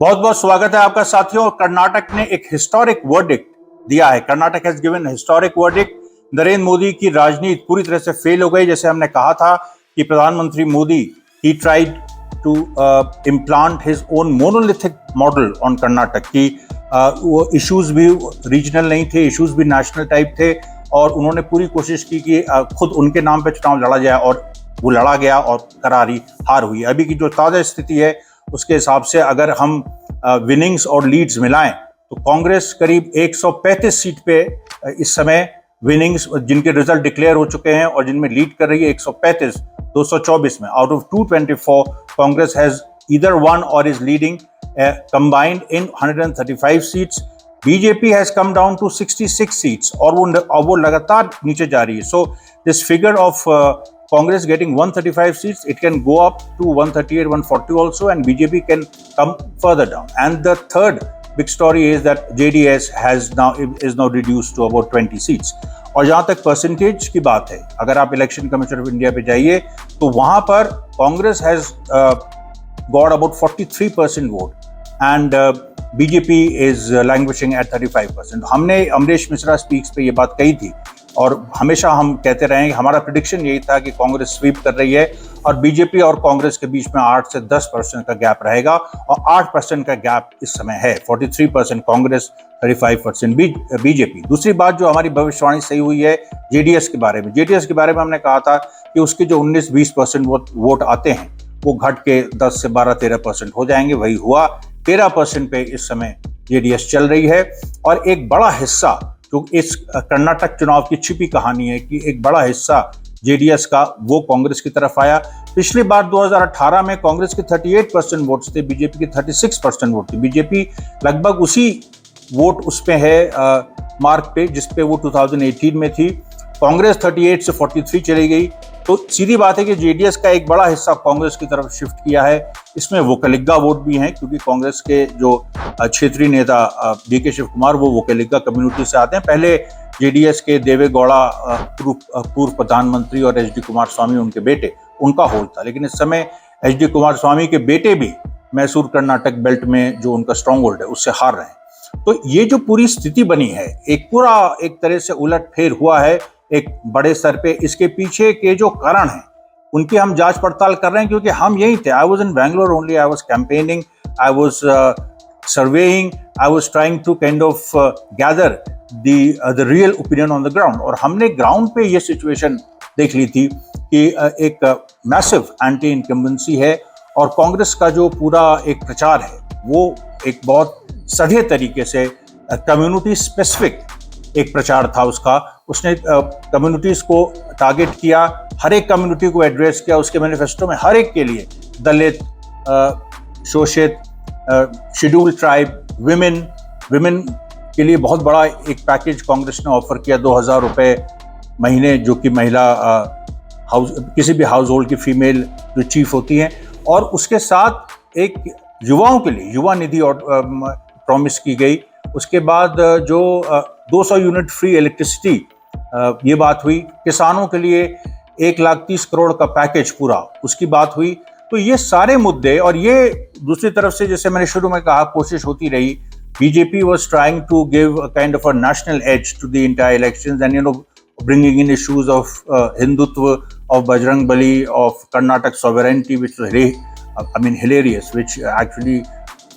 बहुत बहुत स्वागत है आपका साथियों। कर्नाटक ने एक हिस्टोरिक वर्डिक्ट दिया है। Karnataka has given historic verdict. Narendra Modi की राजनीति पूरी तरह से फेल हो गई। जैसे हमने कहा था कि प्रधानमंत्री मोदी ही tried to implant his own monolithic model on Karnataka की। वो इश्यूज भी रीजनल नहीं थे, इश्यूज भी नेशनल टाइप थे और उन्होंने पूरी कोशिश की कि खुद उनके नाम पे चुनाव लड़ा जाए और वो लड़ा गया और करारी हार हुई। अभी की जो ताज़ा स्थिति है उसके हिसाब से अगर हम विनिंग्स और लीड्स मिलाएं तो कांग्रेस करीब 135 सीट पे इस समय विनिंग्स, जिनके रिजल्ट डिक्लेयर हो चुके हैं और जिनमें लीड कर रही है 135 224 में। Out of 224 Congress has either one और is leading combined in 135 seats. BJP has come down to 66 seats और वो लगातार नीचे जा रही है. So this figure of Congress getting 135 seats, it can go up to 138, 140 also, and BJP can come further down. And the third big story is that JDS is now reduced to about 20 seats. और जहाँ तक percentage की बात है, अगर आप election commission of India पे जाइए तो वहाँ पर Congress has got about 43% vote and BJP is languishing at 35%. हमने अमरीश मिश्रा स्पीक्स पे ये बात कही थी और हमेशा हम कहते रहे हैं, हमारा प्रेडिक्शन यही था कि कांग्रेस स्वीप कर रही है और बीजेपी और कांग्रेस के बीच में 8 से 10% का गैप रहेगा और 8% का गैप इस समय है। 43% कांग्रेस, 35% बीजेपी। दूसरी बात जो हमारी भविष्यवाणी सही हुई है जेडीएस के बारे में। जेडीएस के बारे में हमने कहा था कि उसके जो 19-20% वोट आते हैं वो घट के 10 से 12-13% हो जाएंगे। वही हुआ, 13% पे इस समय जेडीएस चल रही है। और एक बड़ा हिस्सा जो इस कर्नाटक चुनाव की छिपी कहानी है कि एक बड़ा हिस्सा जेडीएस का वो कांग्रेस की तरफ आया। पिछली बार 2018 में कांग्रेस के 38% वोट्स थे, बीजेपी के 36% वोट थे। बीजेपी लगभग उसी वोट उस पे है मार्क पे जिस पे वो 2018 में थी। कांग्रेस 38 से 43 चली गई। तो सीधी बात है कि जेडीएस का एक बड़ा हिस्सा कांग्रेस की तरफ शिफ्ट किया है। इसमें वोकलिगा वोट भी हैं क्योंकि कांग्रेस के जो क्षेत्रीय नेता डीके शिव कुमार वो वोकलिगा कम्युनिटी से आते हैं। पहले जेडीएस के देवे गौड़ा पूर्व प्रधानमंत्री और एचडी कुमारस्वामी उनके बेटे, उनका होल्ड था, लेकिन इस समय एचडी कुमारस्वामी के बेटे भी मैसूर कर्नाटक बेल्ट में जो उनका स्ट्रॉन्ग होल्ड है उससे हार रहे हैं। तो ये जो पूरी स्थिति बनी है, एक पूरा एक तरह से उलटफेर हुआ है एक बड़े स्तर पे। इसके पीछे के जो कारण हैं उनकी हम जांच पड़ताल कर रहे हैं क्योंकि हम यही थे। I was in Bangalore only, I was campaigning, I was surveying, I was trying to kind of gather the real opinion on the ground. और हमने ग्राउंड पे ये सिचुएशन देख ली थी कि एक मैसिव एंटी इनकम्बेंसी है और कांग्रेस का जो पूरा एक प्रचार है वो एक बहुत सधे तरीके से कम्युनिटी स्पेसिफिक एक प्रचार था उसका। उसने कम्युनिटीज को टारगेट किया, हर एक कम्युनिटी को एड्रेस किया। उसके मैनिफेस्टो में हर एक के लिए दलित, शोषित, शेड्यूल्ड ट्राइब, विमेन के लिए बहुत बड़ा एक पैकेज कांग्रेस ने ऑफर किया, 2000 रुपये महीने, जो कि महिला किसी भी हाउस होल्ड की फीमेल जो चीफ होती हैं। और उसके साथ एक युवाओं के लिए युवा निधि प्रॉमिस की गई। उसके बाद जो 200 यूनिट फ्री इलेक्ट्रिसिटी ये बात हुई। किसानों के लिए 1,30,00,000 करोड़ का पैकेज पूरा, उसकी बात हुई। तो ये सारे मुद्दे, और ये दूसरी तरफ से जैसे मैंने शुरू में कहा कोशिश होती रही, BJP was trying to give a kind of a national edge to the entire elections and bringing in issues of Hindutva, of Bajrang Bali, of Karnataka sovereignty, which was hilarious, which actually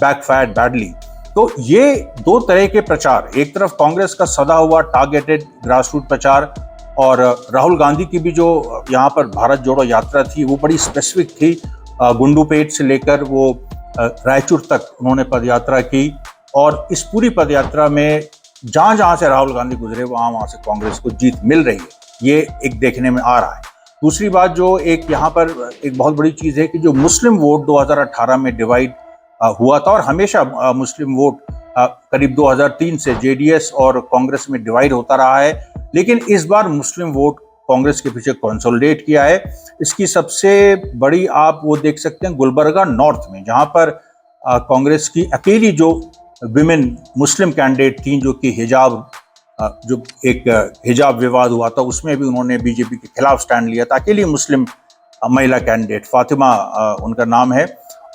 backfired badly. तो ये दो तरह के प्रचार, एक तरफ कांग्रेस का सदा हुआ टारगेटेड ग्रासरूट प्रचार, और राहुल गांधी की भी जो यहाँ पर भारत जोड़ो यात्रा थी वो बड़ी स्पेसिफिक थी। गुंडूपेट से लेकर वो रायचूर तक उन्होंने पदयात्रा की और इस पूरी पदयात्रा में जहाँ जहाँ से राहुल गांधी गुजरे वहाँ से कांग्रेस को जीत मिल रही है, ये एक देखने में आ रहा है। दूसरी बात जो एक यहाँ पर एक बहुत बड़ी चीज़ है कि जो मुस्लिम वोट 2018 में डिवाइड हुआ था, और हमेशा मुस्लिम वोट करीब 2003 से जेडीएस और कांग्रेस में डिवाइड होता रहा है, लेकिन इस बार मुस्लिम वोट कांग्रेस के पीछे कंसोलिडेट किया है। इसकी सबसे बड़ी आप वो देख सकते हैं गुलबर्गा नॉर्थ में, जहाँ पर कांग्रेस की अकेली जो विमेन मुस्लिम कैंडिडेट थी, जो कि जो एक हिजाब विवाद हुआ था उसमें भी उन्होंने बीजेपी के खिलाफ स्टैंड लिया था। अकेली मुस्लिम महिला कैंडिडेट फातिमा उनका नाम है,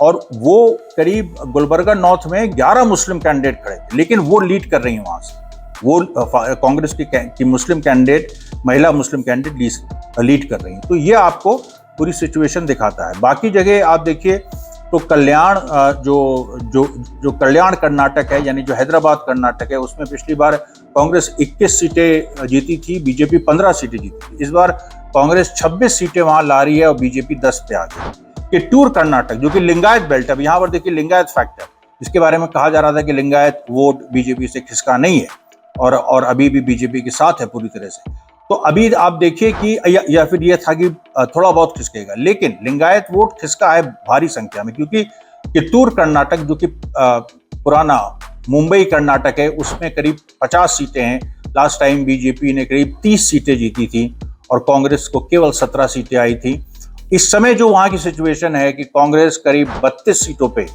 और वो करीब गुलबर्गा नॉर्थ में 11 मुस्लिम कैंडिडेट खड़े थे, लेकिन वो लीड कर रही हैं वहां से। वो कांग्रेस की मुस्लिम कैंडिडेट, महिला मुस्लिम कैंडिडेट लीड कर रही हैं। तो ये आपको पूरी सिचुएशन दिखाता है। बाकी जगह आप देखिए तो कल्याण, जो कल्याण कर्नाटक है, यानी जो हैदराबाद कर्नाटक है, उसमें पिछली बार कांग्रेस 21 सीटें जीती थी, बीजेपी 15 सीटें जीती थी। इस बार कांग्रेस 26 सीटें वहां ला रही है और बीजेपी 10 पे आ गई। किट्टूर कर्नाटक, जो कि लिंगायत बेल्ट है, अब यहाँ पर देखिए लिंगायत फैक्टर, जिसके बारे में कहा जा रहा था कि लिंगायत वोट बीजेपी से खिसका नहीं है और अभी भी बीजेपी के साथ है पूरी तरह से। तो अभी आप देखिए कि या फिर यह था कि थोड़ा बहुत खिसकेगा, लेकिन लिंगायत वोट खिसका है भारी संख्या में, क्योंकि कित्तूर कर्नाटक, जो कि पुराना मुंबई कर्नाटक है, उसमें करीब 50 सीटें हैं। लास्ट टाइम बीजेपी ने करीब 30 सीटें जीती थी और कांग्रेस को केवल 17 सीटें आई थी। इस समय जो वहां की सिचुएशन है कि कांग्रेस करीब 32 सीटों पे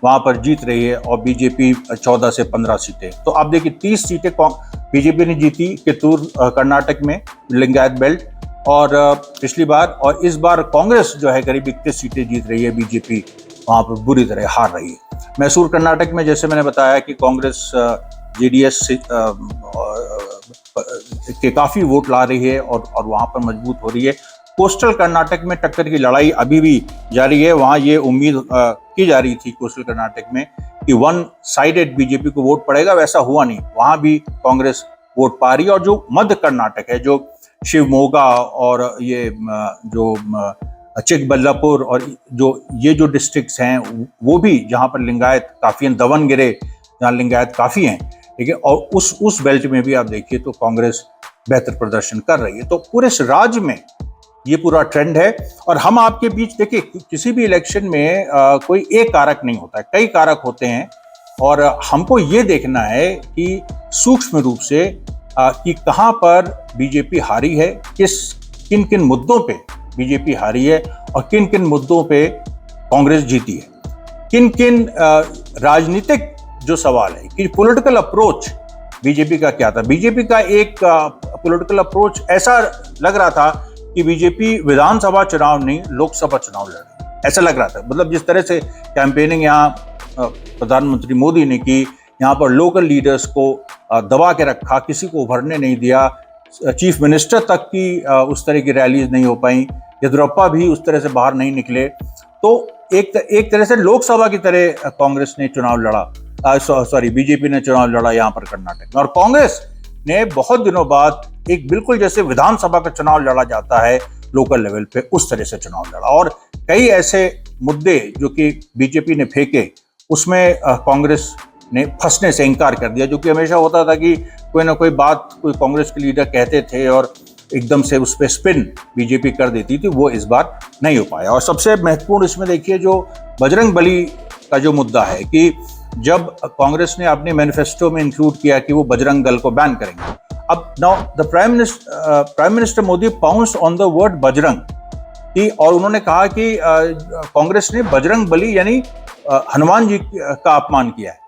वहां पर जीत रही है और बीजेपी 14 से 15 सीटें। तो आप देखिए 30 सीटें बीजेपी ने जीती कित्तूर कर्नाटक में, लिंगायत बेल्ट, और पिछली बार, और इस बार कांग्रेस जो है करीब 21 सीटें जीत रही है, बीजेपी वहां पर बुरी तरह हार रही है। मैसूर कर्नाटक में जैसे मैंने बताया कि कांग्रेस जेडीएस के काफी वोट ला रही है और वहां पर मजबूत हो रही है। कोस्टल कर्नाटक में टक्कर की लड़ाई अभी भी जारी है। वहां ये उम्मीद की जा रही थी कोस्टल कर्नाटक में कि वन साइडेड बीजेपी को वोट पड़ेगा, वैसा हुआ नहीं, वहां भी कांग्रेस वोट पा रही है। और जो मध्य कर्नाटक है, जो शिवमोगा और ये जो चिकबल्लापुर और जो डिस्ट्रिक्ट्स हैं, वो भी जहां पर लिंगायत काफी हैं, दवनगिरे जहां लिंगायत काफी हैं, ठीक है, और उस बेल्ट में भी आप देखिए तो कांग्रेस बेहतर प्रदर्शन कर रही है। तो पूरे राज्य में ये पूरा ट्रेंड है। और हम आपके बीच देखिए, किसी भी इलेक्शन में कोई एक कारक नहीं होता है, कई कारक होते हैं, और हमको ये देखना है कि सूक्ष्म रूप से कि कहां पर बीजेपी हारी है, किन किन मुद्दों पे बीजेपी हारी है और किन किन मुद्दों पे कांग्रेस जीती है, किन किन राजनीतिक जो सवाल है कि पॉलिटिकल अप्रोच बीजेपी का क्या था। बीजेपी का एक पॉलिटिकल अप्रोच ऐसा लग रहा था कि बीजेपी विधानसभा चुनाव नहीं, लोकसभा चुनाव लड़ रही है, ऐसा लग रहा था। मतलब जिस तरह से कैंपेनिंग यहाँ प्रधानमंत्री मोदी ने की, यहाँ पर लोकल लीडर्स को दबा के रखा, किसी को उभरने नहीं दिया, चीफ मिनिस्टर तक की उस तरह की रैलीज नहीं हो पाई, येदियुरप्पा भी उस तरह से बाहर नहीं निकले। तो एक तरह से लोकसभा की तरह कांग्रेस ने चुनाव लड़ा, बीजेपी ने चुनाव लड़ा यहाँ पर कर्नाटक में। और कांग्रेस ने बहुत दिनों बाद एक बिल्कुल जैसे विधानसभा का चुनाव लड़ा जाता है लोकल लेवल पे, उस तरह से चुनाव लड़ा। और कई ऐसे मुद्दे जो कि बीजेपी ने फेंके, उसमें कांग्रेस ने फंसने से इनकार कर दिया। जो कि हमेशा होता था कि कोई ना कोई बात कोई कांग्रेस के लीडर कहते थे और एकदम से उस पर स्पिन बीजेपी कर देती थी, वो इस बार नहीं हो पाया। और सबसे महत्वपूर्ण इसमें देखिए जो बजरंग बली का जो मुद्दा है कि जब कांग्रेस ने अपने मैनिफेस्टो में इंक्लूड किया कि वो बजरंग दल को बैन करेंगे, अब now the prime minister Modi pounced on the word Bajrang की, और उन्होंने कहा कि कांग्रेस ने बजरंग बली यानी हनुमान जी का अपमान किया है।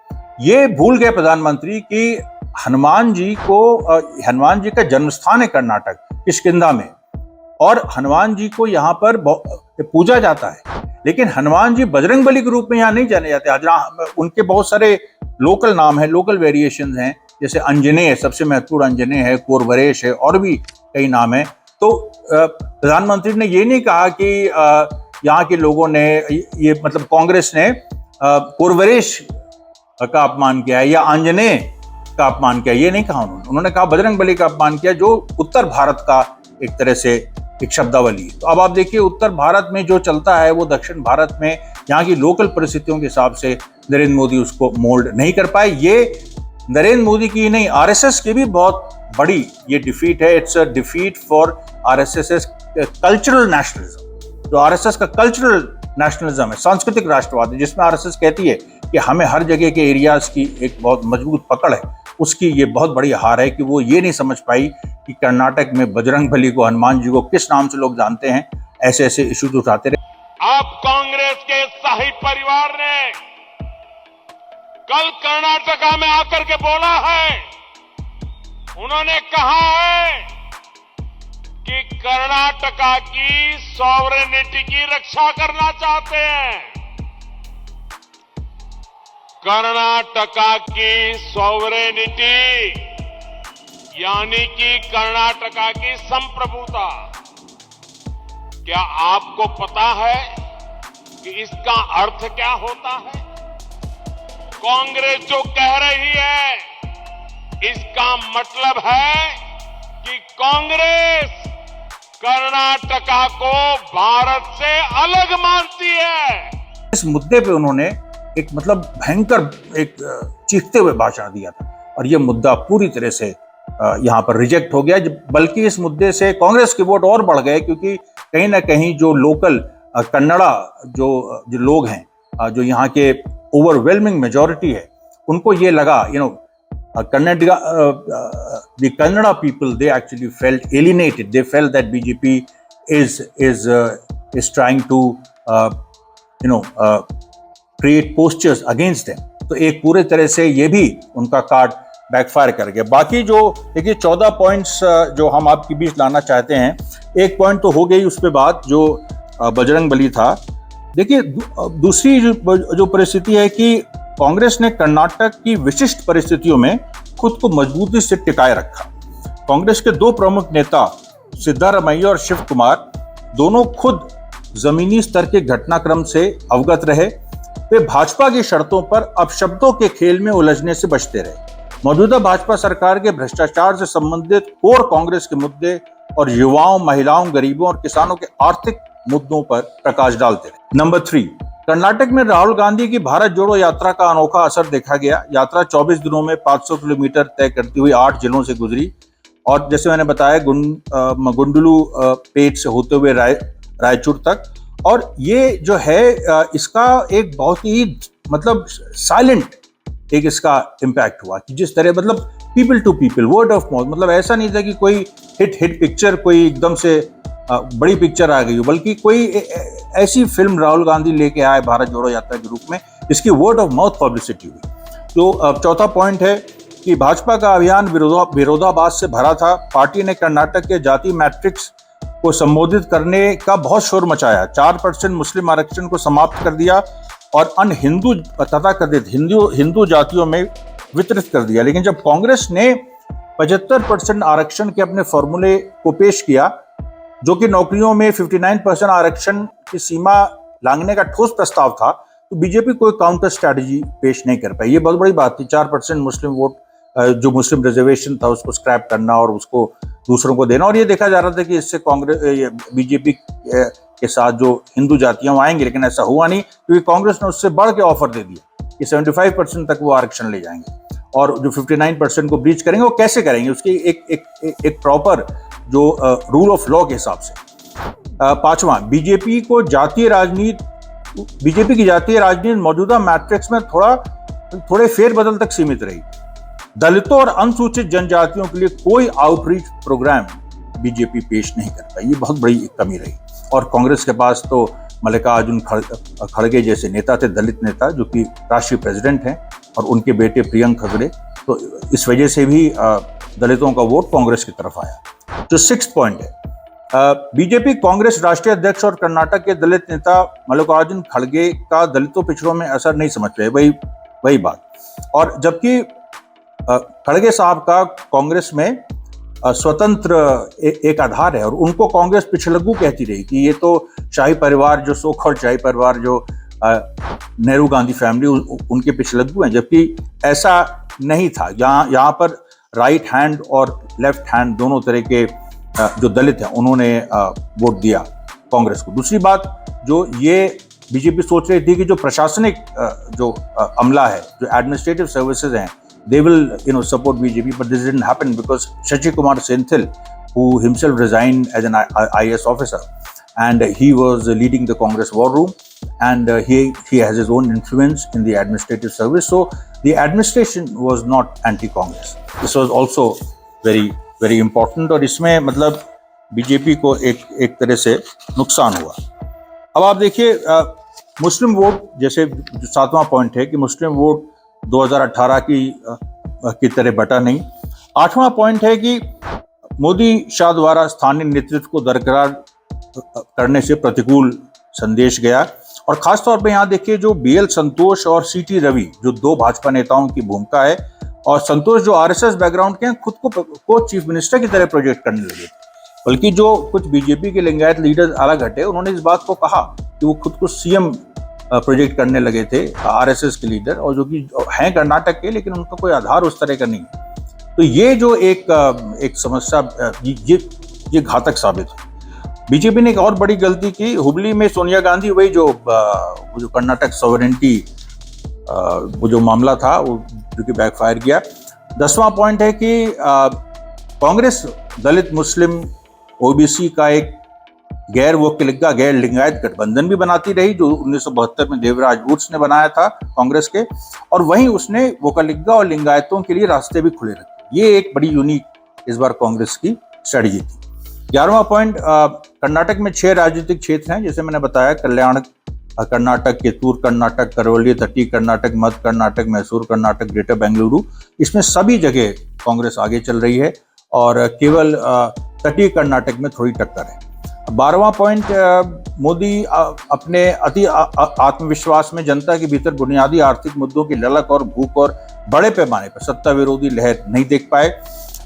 ये भूल गए प्रधानमंत्री कि हनुमान जी का जन्म स्थान है कर्नाटक किष्किंधा में, और हनुमान जी को यहाँ पर पूजा जाता है, लेकिन हनुमान जी बजरंग बली के रूप में यहाँ नहीं जाने जाते। उनके बहुत सारे लोकल नाम हैं, लोकल वेरिएशंस हैं, जैसे अंजनेय सबसे महत्वपूर्ण अंजनेय है, कोरवरेश है, और भी कई नाम हैं। तो प्रधानमंत्री ने ये नहीं कहा कि यहाँ के लोगों ने ये मतलब कांग्रेस ने कोरवरेश का अपमान किया है या आंजनेय का अपमान किया, ये नहीं कहा उन्होंने कहा बजरंग बली का अपमान किया, जो उत्तर भारत का एक तरह से एक शब्दावली है। तो अब आप देखिए उत्तर भारत में जो चलता है वो दक्षिण भारत में यहाँ की लोकल परिस्थितियों के हिसाब से नरेंद्र मोदी उसको मोल्ड नहीं कर पाए। ये नरेंद्र मोदी की नहीं, आरएसएस की भी बहुत बड़ी ये डिफीट है। It's a defeat for RSS cultural nationalism. जो आरएसएस का कल्चरल नेशनलिज्म है, सांस्कृतिक राष्ट्रवाद है, जिसमें आरएसएस कहती है कि हमें हर जगह के एरियाज की एक बहुत मजबूत पकड़ है, उसकी ये बहुत बड़ी हार है कि वो ये नहीं समझ पाई कि कर्नाटक में बजरंग बली को, हनुमान जी को किस नाम से लोग जानते हैं, ऐसे ऐसे इश्यूज उठाते रहे। अब कांग्रेस के शाही परिवार ने कल कर्नाटका में आकर के बोला है, उन्होंने कहा है कि कर्नाटका की सॉवरेनिटी की रक्षा करना चाहते हैं। कर्नाटका की सॉवरेनिटी यानी कि कर्नाटका की संप्रभुता, क्या आपको पता है कि इसका अर्थ क्या होता है? कांग्रेस जो कह रही है इसका मतलब है कि कांग्रेस कर्नाटका को भारत से अलग मानती है। इस मुद्दे पे उन्होंने एक मतलब भयंकर एक चीखते हुए भाषण दिया था और ये मुद्दा पूरी तरह से यहाँ पर रिजेक्ट हो गया। बल्कि इस मुद्दे से कांग्रेस के वोट और बढ़ गए, क्योंकि कहीं ना कहीं जो लोकल कन्नड़ा जो लोग हैं, जो यहाँ के ओवरवेलमिंग मेजॉरिटी है, उनको ये लगा the Kannada people, they actually felt alienated. They felt that BJP is trying to create postures against them. तो एक पूरे तरह से ये भी उनका कार्ड बैकफायर कर गया। बाकी जो देखिए 14 पॉइंट्स जो हम आपके बीच लाना चाहते हैं, एक पॉइंट तो हो गई, उस पे बात जो बजरंगबली था। देखिए दूसरी जो परिस्थिति है कि कांग्रेस ने कर्नाटक की विशिष्ट परिस्थितियों में खुद को मजबूती से टिकाए रखा। कांग्रेस के दो प्रमुख नेता सिद्धारमैया और शिव कुमार दोनों खुद जमीनी स्तर के घटनाक्रम से अवगत रहे। वे भाजपा की शर्तों पर अपशब्दों के खेल में उलझने से बचते रहे। मौजूदा भाजपा सरकार के भ्रष्टाचार से संबंधित कोर कांग्रेस के मुद्दे और युवाओं, महिलाओं, गरीबों और किसानों के आर्थिक मुद्दों पर प्रकाश डालते रहे। नंबर 3, कर्नाटक में राहुल गांधी की भारत जोड़ो यात्रा का अनोखा असर देखा गया। यात्रा 24 दिनों में 500 किलोमीटर तय करती हुई 8 जिलों से गुजरी और जैसे मैंने बताया गुंडलू पेट से होते हुए रायचूर तक। और ये जो है इसका एक बहुत ही मतलब साइलेंट एक इसका इम्पैक्ट हुआ कि जिस तरह मतलब people to people, word of mouth, मतलब ऐसा नहीं था कि कोई हिट पिक्चर, कोई एकदम से बड़ी पिक्चर आ गई हो, बल्कि कोई ऐसी फिल्म राहुल गांधी लेके आए भारत जोड़ो यात्रा के रूप में, इसकी वर्ड ऑफ माउथ पब्लिसिटी हुई। तो चौथा पॉइंट है कि भाजपा का अभियान विरोधाभास से भरा था। पार्टी ने कर्नाटक के जाति मैट्रिक्स को संबोधित करने का बहुत शोर मचाया, 4% मुस्लिम आरक्षण को समाप्त कर दिया और अन्य हिंदू तथाकथित हिंदू जातियों में वितरित कर दिया। लेकिन जब कांग्रेस ने 75% आरक्षण के अपने फॉर्मूले को पेश किया, जो कि नौकरियों में 59% आरक्षण की सीमा लांघने का ठोस प्रस्ताव था, तो बीजेपी कोई काउंटर स्ट्रैटेजी पेश नहीं कर पाई। ये बहुत बड़ी बात थी। 4% मुस्लिम वोट जो मुस्लिम रिजर्वेशन था उसको स्क्रैप करना और उसको दूसरों को देना, और ये देखा जा रहा था कि इससे कांग्रेस बीजेपी के साथ जो हिंदू जातियां आएंगे, लेकिन ऐसा हुआ नहीं, क्योंकि कांग्रेस ने उससे बढ़ के ऑफर दे दिया कि 75% तक वो आरक्षण ले जाएंगे और जो 59% को ब्रीच करेंगे वो कैसे करेंगे, उसकी एक प्रॉपर जो रूल ऑफ लॉ के हिसाब से। पांचवा, बीजेपी की जातीय राजनीति मौजूदा मैट्रिक्स में थोड़े फेरबदल तक सीमित रही। दलितों और अनुसूचित जनजातियों के लिए कोई आउटरीच प्रोग्राम बीजेपी पेश नहीं कर पाई। ये बहुत बड़ी कमी रही। और कांग्रेस के पास तो मल्लिकार्जुन खड़गे जैसे नेता थे, दलित नेता, जो कि राष्ट्रीय प्रेसिडेंट हैं, और उनके बेटे प्रियंक खड़गे, तो इस वजह से भी दलितों का वोट कांग्रेस की तरफ आया। जो 6 पॉइंट है, बीजेपी कांग्रेस राष्ट्रीय अध्यक्ष और कर्नाटक के दलित नेता मल्लिकार्जुन खड़गे का दलितों पिछड़ों में असर नहीं समझ पाए, वही बात। और जबकि खड़गे साहब का कांग्रेस में स्वतंत्र एक आधार है और उनको कांग्रेस पिछलग्गू कहती रही कि ये तो शाही परिवार, जो सो कॉल्ड शाही परिवार, जो नेहरू गांधी फैमिली, उनके पिछलग्गू हैं, जबकि ऐसा नहीं था। यहाँ पर राइट हैंड और लेफ्ट हैंड दोनों तरह के जो दलित हैं उन्होंने वोट दिया कांग्रेस को। दूसरी बात, जो ये बीजेपी सोच रही थी कि जो प्रशासनिक जो अमला है, जो एडमिनिस्ट्रेटिव सर्विसेज हैं, they will support BJP, but this didn't happen because Shashi Kumar Senthil, who himself resigned as an IAS officer, and he was leading the Congress war room, and he has his own influence in the administrative service, so the administration was not anti-Congress. This was also very very important, और इसमें मतलब BJP को एक तरह से नुकसान हुआ। अब आप देखिए मुस्लिम वोट, जैसे 7वां पॉइंट है कि मुस्लिम वोट 2018 की तरह बटा नहीं। 8वां पॉइंट है कि मोदी शाह द्वारा स्थानीय नेतृत्व को दरकिनार करने से प्रतिकूल संदेश गया और खासतौर पे यहाँ देखिए जो बीएल संतोष और सीटी रवि जो दो भाजपा नेताओं की भूमिका है, और संतोष जो आरएसएस बैकग्राउंड के हैं, खुद को चीफ मिनिस्टर की तरह प्रोजेक्ट करने लगे। बल्कि जो कुछ बीजेपी के लिंगायत लीडर अलग हटे, उन्होंने इस बात को कहा कि वो खुद को सीएम प्रोजेक्ट करने लगे थे, आरएसएस के लीडर, और जो कि हैं कर्नाटक के, लेकिन उनका कोई आधार उस तरह का नहीं है। तो ये जो एक समस्या, ये घातक साबित है। बीजेपी ने एक और बड़ी गलती की, हुबली में सोनिया गांधी, वही जो कर्नाटक सॉवरेंटी वो जो मामला था, वो जो कि बैकफायर किया। 10वां पॉइंट है कि कांग्रेस दलित मुस्लिम ओबीसी का एक गैर लिंगायत गठबंधन भी बनाती रही, जो 1972 में देवराज उर्स ने बनाया था कांग्रेस के, और वहीं उसने वोकलिग्गा और लिंगायतों के लिए रास्ते भी खुले रखे। ये एक बड़ी यूनिक इस बार कांग्रेस की स्ट्रेटजी थी। 11वां पॉइंट, कर्नाटक में 6 राजनीतिक क्षेत्र हैं, जैसे मैंने बताया, कल्याण कर्नाटक, कित्तूर कर्नाटक, करवली, तटीय कर्नाटक, मध्य कर्नाटक, मैसूर कर्नाटक, ग्रेटर बेंगलुरु, इसमें सभी जगह कांग्रेस आगे चल रही है और केवल तटीय कर्नाटक में थोड़ी टक्कर है। 12वां पॉइंट, मोदी अपने अति आत्मविश्वास में जनता के भीतर बुनियादी आर्थिक मुद्दों की ललक और भूख और बड़े पैमाने पर सत्ता विरोधी लहर नहीं देख पाए।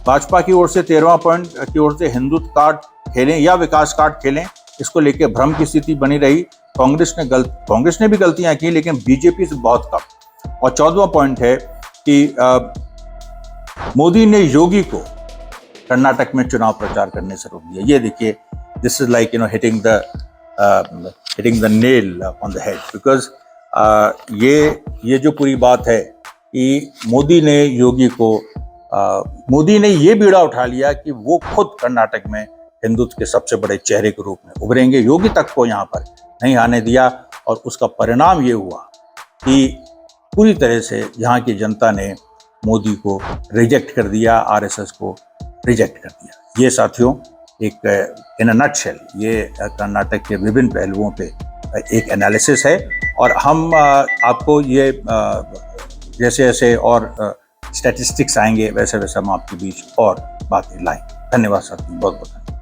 भाजपा की ओर से 13वां पॉइंट की ओर से हिंदुत्व कार्ड खेलें या विकास कार्ड खेलें, इसको लेकर भ्रम की स्थिति बनी रही। कांग्रेस ने भी गलतियां की, लेकिन बीजेपी से बहुत कम। और 14वां पॉइंट है कि मोदी ने योगी को कर्नाटक में चुनाव प्रचार करने से रोक दिया। ये देखिए, this is like hitting the nail on the head, because ये जो पूरी बात है कि मोदी ने ये बीड़ा उठा लिया कि वो खुद कर्नाटक में हिंदुत्व के सबसे बड़े चेहरे के रूप में उभरेंगे। योगी तक को यहाँ पर नहीं आने दिया, और उसका परिणाम ये हुआ कि पूरी तरह से यहाँ की जनता ने मोदी को रिजेक्ट कर दिया, आरएसएस को रिजेक्ट कर दिया। ये साथियों एक इन अ नटशेल ये कर्नाटक के विभिन्न पहलुओं पे एक एनालिसिस है, और हम आपको ये जैसे जैसे और स्टैटिस्टिक्स आएंगे वैसे वैसे हम आपके बीच और बातें लाएंगे। धन्यवाद साथियों, बहुत बहुत।